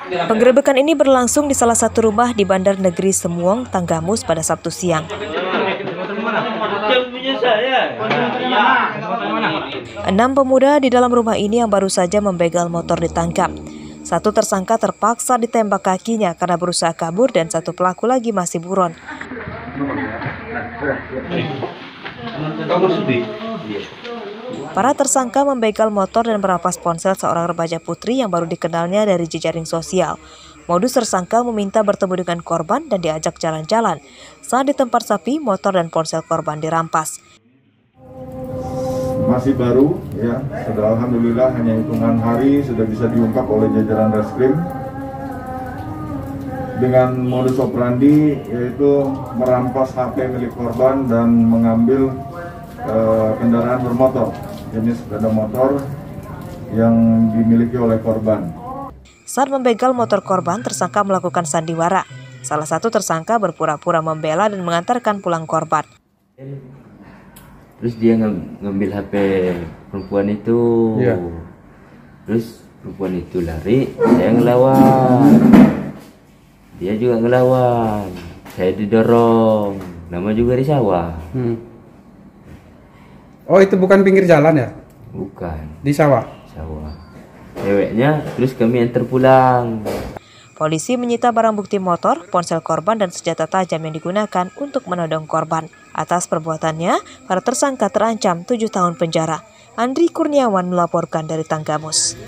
Penggerebekan ini berlangsung di salah satu rumah di Bandar Negeri Semuong, Tanggamus pada Sabtu siang. 6 pemuda di dalam rumah ini yang baru saja membegal motor ditangkap. 1 tersangka terpaksa ditembak kakinya karena berusaha kabur dan 1 pelaku lagi masih buron. Para tersangka membegal motor dan merampas ponsel seorang remaja putri yang baru dikenalnya dari jejaring sosial. Modus tersangka meminta bertemu dengan korban dan diajak jalan-jalan. Saat di tempat sapi, motor dan ponsel korban dirampas. Masih baru, ya, sudah alhamdulillah hanya hitungan hari sudah bisa diungkap oleh jajaran reskrim dengan modus operandi yaitu merampas HP milik korban dan mengambil kendaraan bermotor jenis sepeda motor yang dimiliki oleh korban. Saat membegal motor korban, tersangka melakukan sandiwara. Salah satu tersangka berpura-pura membela dan mengantarkan pulang korban. Terus dia ngambil HP perempuan itu, ya. Terus perempuan itu lari, saya ngelawan. Dia juga ngelawan, saya didorong, nama juga di sawah. Oh, itu bukan pinggir jalan ya? Bukan. Di sawah? Sawah. Ceweknya, terus kami antar pulang. Polisi menyita barang bukti motor, ponsel korban, dan senjata tajam yang digunakan untuk menodong korban. Atas perbuatannya, para tersangka terancam 7 tahun penjara. Andri Kurniawan melaporkan dari Tanggamus.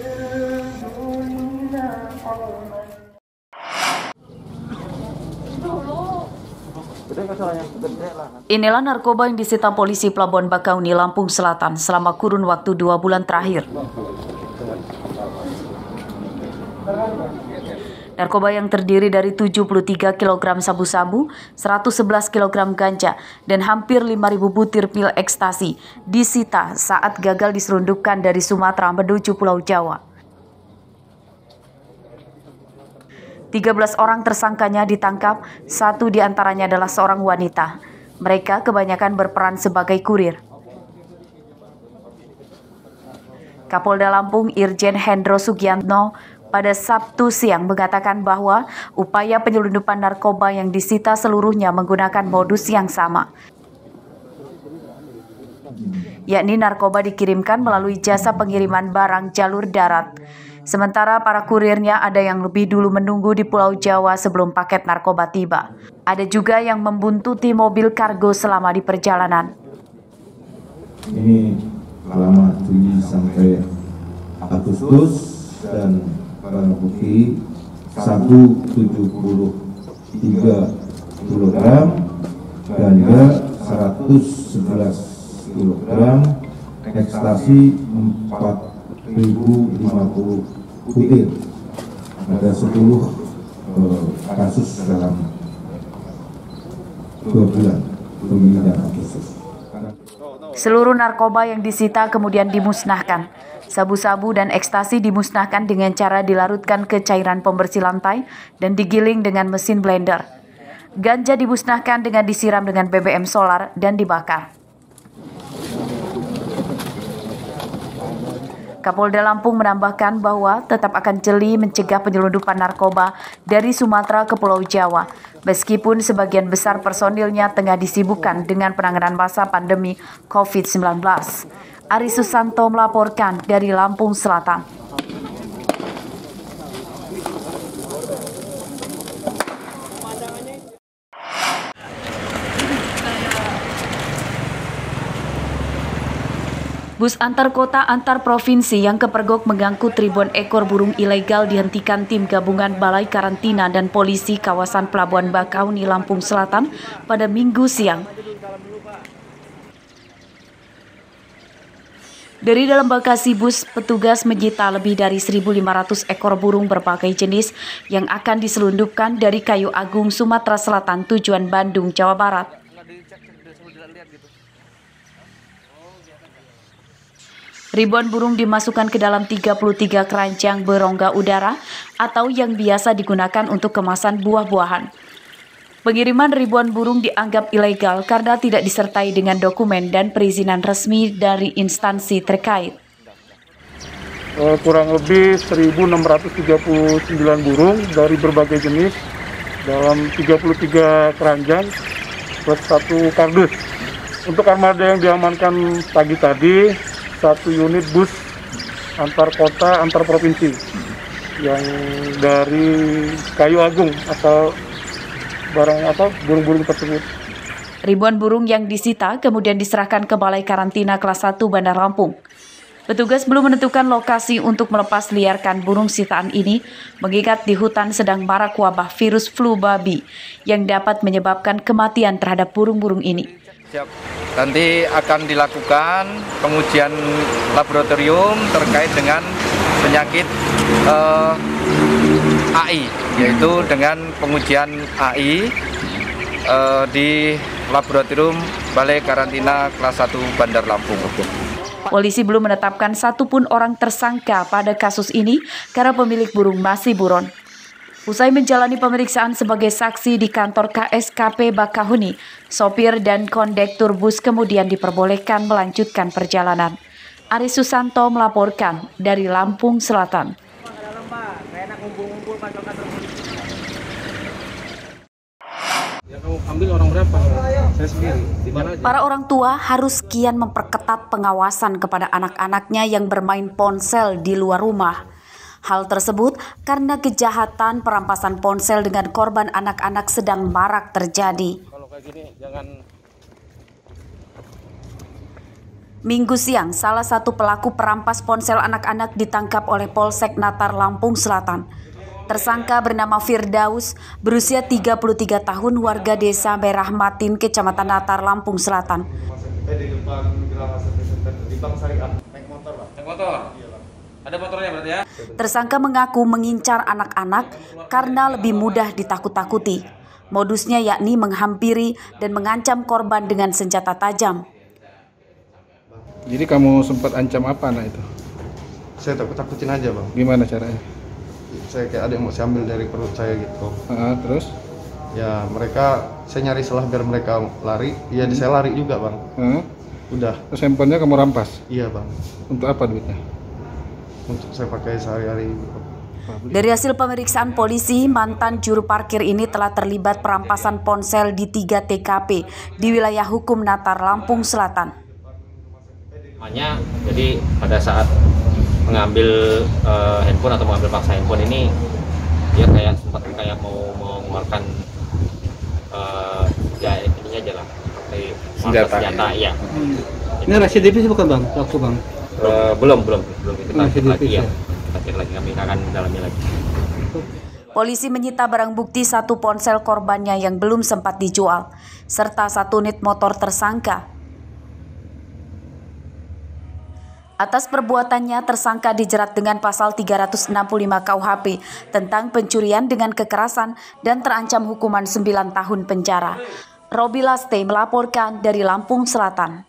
Inilah narkoba yang disita polisi Pelabuhan Bakauni, Lampung Selatan selama kurun waktu 2 bulan terakhir. Narkoba yang terdiri dari 73 kg sabu-sabu, 111 kg ganja, dan hampir 5.000 butir pil ekstasi disita saat gagal diselundupkan dari Sumatera menuju Pulau Jawa. 13 orang tersangkanya ditangkap, 1 diantaranya adalah seorang wanita. Mereka kebanyakan berperan sebagai kurir. Kapolda Lampung Irjen Hendro Sugiantno pada Sabtu siang mengatakan bahwa upaya penyelundupan narkoba yang disita seluruhnya menggunakan modus yang sama, yakni narkoba dikirimkan melalui jasa pengiriman barang jalur darat. Sementara para kurirnya ada yang lebih dulu menunggu di Pulau Jawa sebelum paket narkoba tiba. Ada juga yang membuntuti mobil kargo selama di perjalanan. Ini lama 7 sampai Agustus dan barang bukti sabu 73 kg, ganja 111 kg, ekstasi 4.050 butir. Ada 10 kasus dalam 2 bulan, Juli dan Agustus. Seluruh narkoba yang disita kemudian dimusnahkan. Sabu-sabu dan ekstasi dimusnahkan dengan cara dilarutkan ke cairan pembersih lantai dan digiling dengan mesin blender. Ganja dimusnahkan dengan disiram dengan BBM solar dan dibakar. Kapolda Lampung menambahkan bahwa tetap akan jeli mencegah penyelundupan narkoba dari Sumatera ke Pulau Jawa, meskipun sebagian besar personilnya tengah disibukkan dengan penanganan masa pandemi COVID-19. Ari Susanto melaporkan dari Lampung Selatan. Bus antar kota antar provinsi yang kepergok mengangkut ribuan ekor burung ilegal dihentikan tim gabungan Balai Karantina dan Polisi kawasan Pelabuhan Bakauni, Lampung Selatan pada Minggu siang. Dari dalam bagasi bus, petugas menyita lebih dari 1.500 ekor burung berbagai jenis yang akan diselundupkan dari Kayu Agung, Sumatera Selatan tujuan Bandung, Jawa Barat. Ribuan burung dimasukkan ke dalam 33 keranjang berongga udara atau yang biasa digunakan untuk kemasan buah-buahan. Pengiriman ribuan burung dianggap ilegal karena tidak disertai dengan dokumen dan perizinan resmi dari instansi terkait. kurang lebih 1.639 burung dari berbagai jenis dalam 33 keranjang plus 1 kardus. Untuk armada yang diamankan pagi tadi, 1 unit bus antar kota, antar provinsi yang dari Kayu Agung asal burung-burung tersebut. Ribuan burung yang disita kemudian diserahkan ke Balai Karantina Kelas 1 Bandar Lampung. Petugas belum menentukan lokasi untuk melepas liarkan burung sitaan ini, mengingat di hutan sedang marak wabah virus flu babi yang dapat menyebabkan kematian terhadap burung-burung ini. Siap. Nanti akan dilakukan pengujian laboratorium terkait dengan penyakit AI, yaitu dengan pengujian AI di laboratorium Balai Karantina Kelas 1 Bandar Lampung. Polisi belum menetapkan satupun orang tersangka pada kasus ini karena pemilik burung masih buron. Usai menjalani pemeriksaan sebagai saksi di kantor KSKP Bakahuni, sopir dan kondektur bus kemudian diperbolehkan melanjutkan perjalanan. Aris Susanto melaporkan dari Lampung Selatan. Para orang tua harus kian memperketat pengawasan kepada anak-anaknya yang bermain ponsel di luar rumah. Hal tersebut karena kejahatan perampasan ponsel dengan korban anak-anak sedang marak terjadi. Minggu siang, salah satu pelaku perampas ponsel anak-anak ditangkap oleh Polsek Natar Lampung Selatan. Tersangka bernama Firdaus, berusia 33 tahun, warga desa Merah Matin, Kecamatan Natar, Lampung Selatan. Ada motornya berarti ya? Tersangka mengaku mengincar anak-anak karena lebih mudah ditakut-takuti. Modusnya yakni menghampiri dan mengancam korban dengan senjata tajam. Jadi kamu sempat ancam apa anak itu? Saya takut-takutin aja bang. Gimana caranya? Saya kayak ada yang mau saya ambil dari perut saya gitu. Terus? Ya saya nyari celah biar mereka lari. Ya saya lari juga bang. Udah. Terus handphonenya kamu rampas? Iya bang. Untuk apa duitnya? Untuk saya pakai sehari-hari. Dari hasil pemeriksaan polisi, mantan juru parkir ini telah terlibat perampasan ponsel di 3 TKP di wilayah hukum Natar, Lampung Selatan. Jadi pada saat mengambil handphone atau mengambil paksa handphone ini, dia sempat mau mengeluarkan ininya aja lah, senjata, iya. Ini residivis bukan bang, pelaku bang? Belum itu lagi ya. Kita lagi kami akan mendalami lagi. Polisi menyita barang bukti 1 ponsel korbannya yang belum sempat dijual, serta 1 unit motor tersangka. Atas perbuatannya, tersangka dijerat dengan pasal 365 KUHP tentang pencurian dengan kekerasan dan terancam hukuman 9 tahun penjara. Robi Laste melaporkan dari Lampung Selatan.